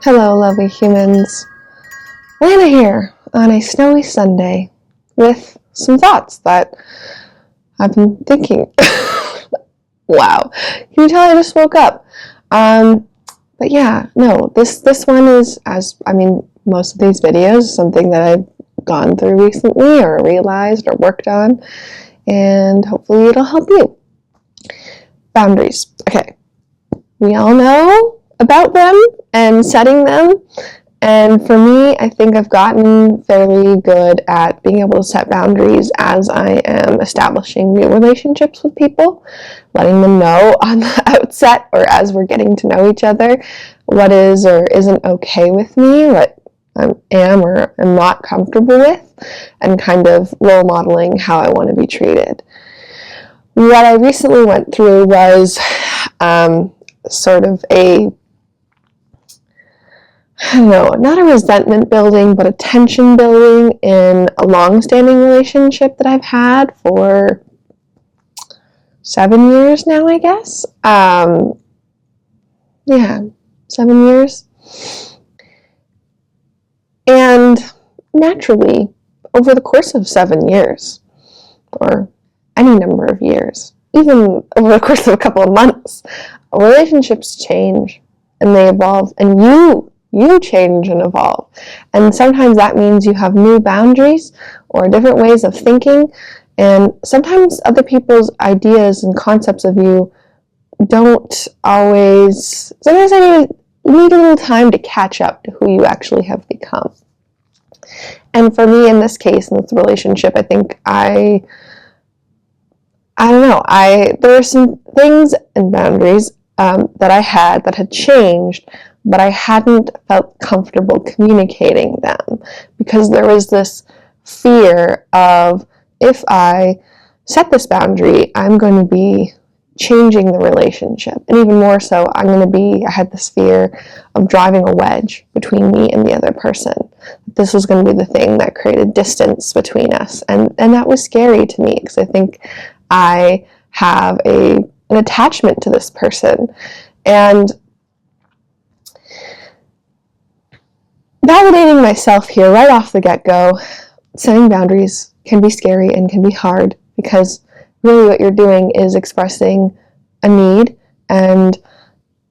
Hello, lovely humans. Lana here on a snowy Sunday with some thoughts that I've been thinking. Wow, can you tell I just woke up? But yeah, no, this one is, most of these videos, something that I've gone through recently or realized or worked on, and hopefully it'll help you. Boundaries. Okay, we all know about them and setting them, and for me, I think I've gotten fairly good at being able to set boundaries as I am establishing new relationships with people, letting them know on the outset or as we're getting to know each other what is or isn't okay with me, what I am or am not comfortable with, and kind of role modeling how I want to be treated. What I recently went through was sort of not a resentment building, but a tension building in a long-standing relationship that I've had for 7 years now, I guess. 7 years. And naturally, over the course of 7 years, or any number of years, even over the course of a couple of months, relationships change and they evolve, and you change and evolve. And sometimes that means you have new boundaries or different ways of thinking, and sometimes other people's ideas and concepts of you sometimes you need a little time to catch up to who you actually have become. And for me, in this case, in this relationship, I think there were some things and boundaries that I had that had changed, but I hadn't felt comfortable communicating them because there was this fear of, if I set this boundary, I'm going to be changing the relationship. And even more so, I had this fear of driving a wedge between me and the other person. This was going to be the thing that created distance between us. And that was scary to me because I think I have an attachment to this person. And validating myself here right off the get-go, setting boundaries can be scary and can be hard because really what you're doing is expressing a need, and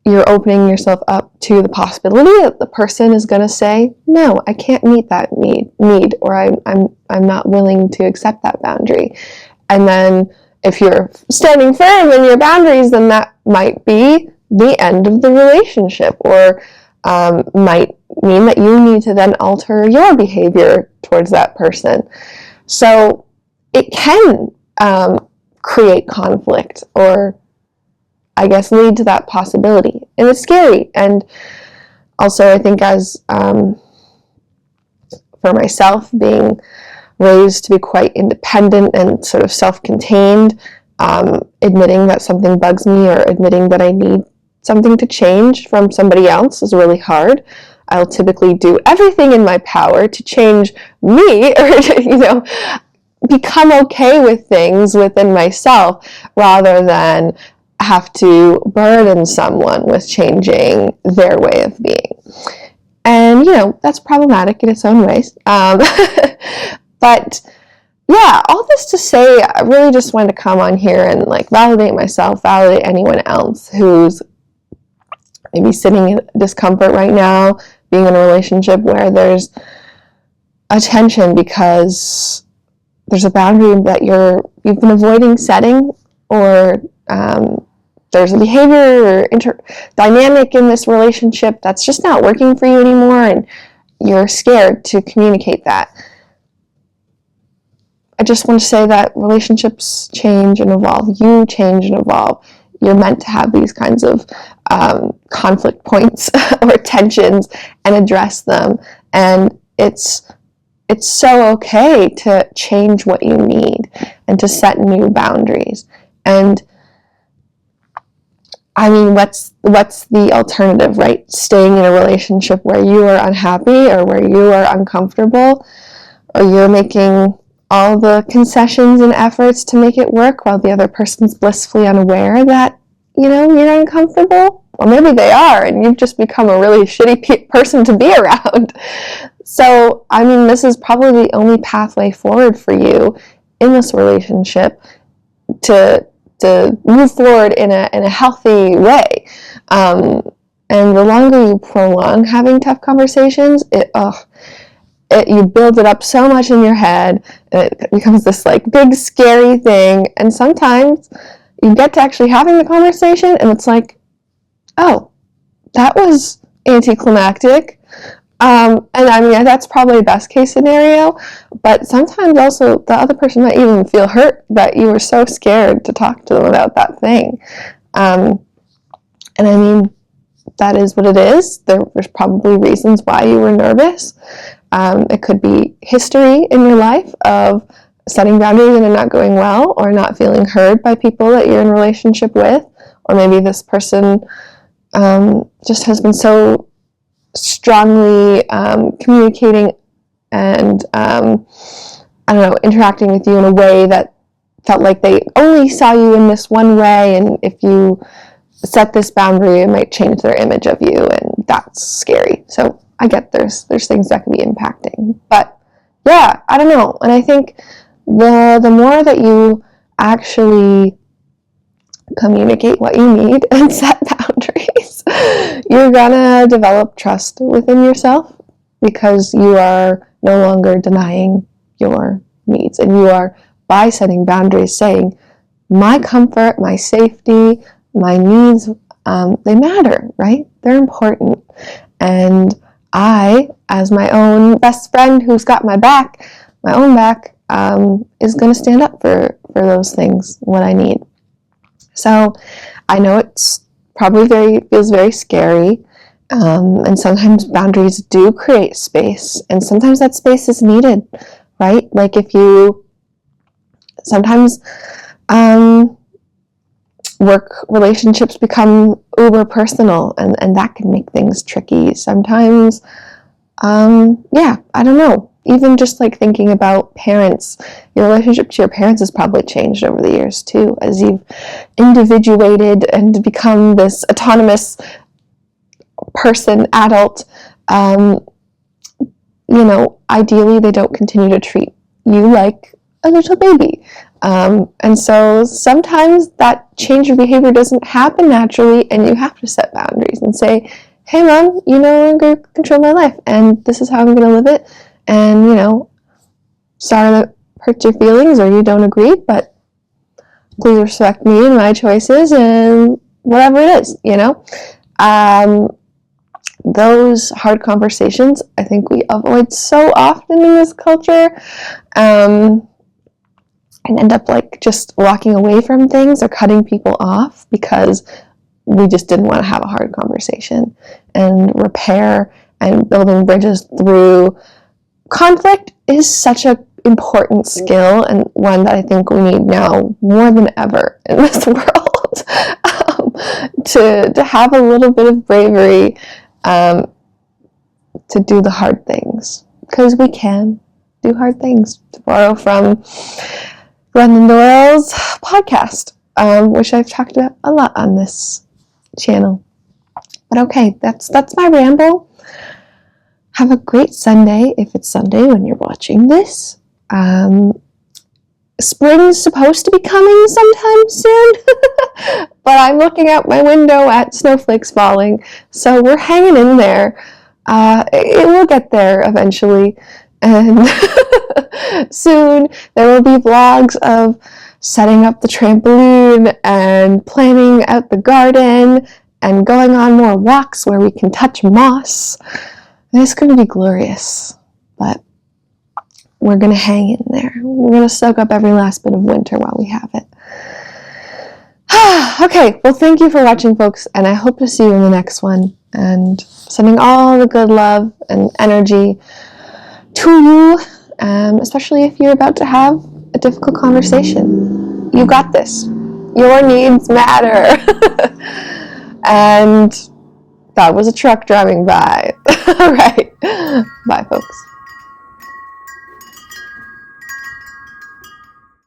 you're opening yourself up to the possibility that the person is going to say, no, I can't meet that need, or I'm not willing to accept that boundary. And then if you're standing firm in your boundaries, then that might be the end of the relationship, or might mean that you need to then alter your behavior towards that person. So it can create conflict, or I guess lead to that possibility. And it's scary. And also I think as for myself, being raised to be quite independent and sort of self-contained, admitting that something bugs me or admitting that I need something to change from somebody else is really hard. I'll typically do everything in my power to change me or to, become okay with things within myself rather than have to burden someone with changing their way of being. And, that's problematic in its own ways. But yeah, all this to say, I really just wanted to come on here and validate myself, validate anyone else who's maybe sitting in discomfort right now, being in a relationship where there's a tension because there's a boundary that you've been avoiding setting, or there's a behavior or dynamic in this relationship that's just not working for you anymore, and you're scared to communicate that. I just want to say that relationships change and evolve. You change and evolve. You're meant to have these kinds of conflict points or tensions and address them. And it's so okay to change what you need and to set new boundaries. And what's the alternative, right? Staying in a relationship where you are unhappy or where you are uncomfortable, or you're making all the concessions and efforts to make it work while the other person's blissfully unaware that, you're uncomfortable. or maybe they are, and you've just become a really shitty person to be around. So, I mean, this is probably the only pathway forward for you in this relationship to move forward in a healthy way. And the longer you prolong having tough conversations, you build it up so much in your head, and it becomes this like big scary thing. And sometimes you get to actually having the conversation, and it's like, oh, that was anticlimactic. And I mean, that's probably best case scenario, but sometimes also the other person might even feel hurt that you were so scared to talk to them about that thing. And I mean, that is what it is. There's probably reasons why you were nervous. It could be history in your life of setting boundaries and it not going well, or not feeling heard by people that you're in a relationship with, or maybe this person just has been so strongly communicating and I don't know, interacting with you in a way that felt like they only saw you in this one way, and if you set this boundary, it might change their image of you, and that's scary. So I get there's things that can be impacting, but yeah, I don't know. And I think the more that you actually communicate what you need and set boundaries, you're gonna develop trust within yourself, because you are no longer denying your needs, and you are, by setting boundaries, saying, my comfort, my safety, my needs, they matter, right? They're important. And I, as my own best friend who's got my back, my own back, is going to stand up for those things when I need. So I know it's probably feels very scary, and sometimes boundaries do create space, and sometimes that space is needed, right? Like if you sometimes work relationships become uber personal, and that can make things tricky sometimes. I don't know, even just like thinking about parents, your relationship to your parents has probably changed over the years too, as you've individuated and become this autonomous person, adult. Ideally they don't continue to treat you like a little baby. And so sometimes that change of behavior doesn't happen naturally, and you have to set boundaries and say, hey mom, you no longer control my life, and this is how I'm going to live it, and sorry that hurts your feelings or you don't agree, but please respect me and my choices and whatever it is, those hard conversations I think we avoid so often in this culture, and end up like just walking away from things or cutting people off because we just didn't want to have a hard conversation. And repair and building bridges through conflict is such an important skill, and one that I think we need now more than ever in this world. To have a little bit of bravery to do the hard things, because we can do hard things. To borrow from Glennon Doyle's podcast, which I've talked about a lot on this channel. But okay, that's my ramble. Have a great Sunday, if it's Sunday when you're watching this. Spring's supposed to be coming sometime soon, but I'm looking out my window at snowflakes falling, so we're hanging in there. It will get there eventually, and soon there will be vlogs of setting up the trampoline and planning out the garden and going on more walks where we can touch moss. And it's going to be glorious, but we're going to hang in there. We're going to soak up every last bit of winter while we have it. Okay, well, thank you for watching, folks, and I hope to see you in the next one, and sending all the good love and energy to you, especially if you're about to have a difficult conversation. You got this. Your needs matter. And that was a truck driving by. All right. Bye, folks.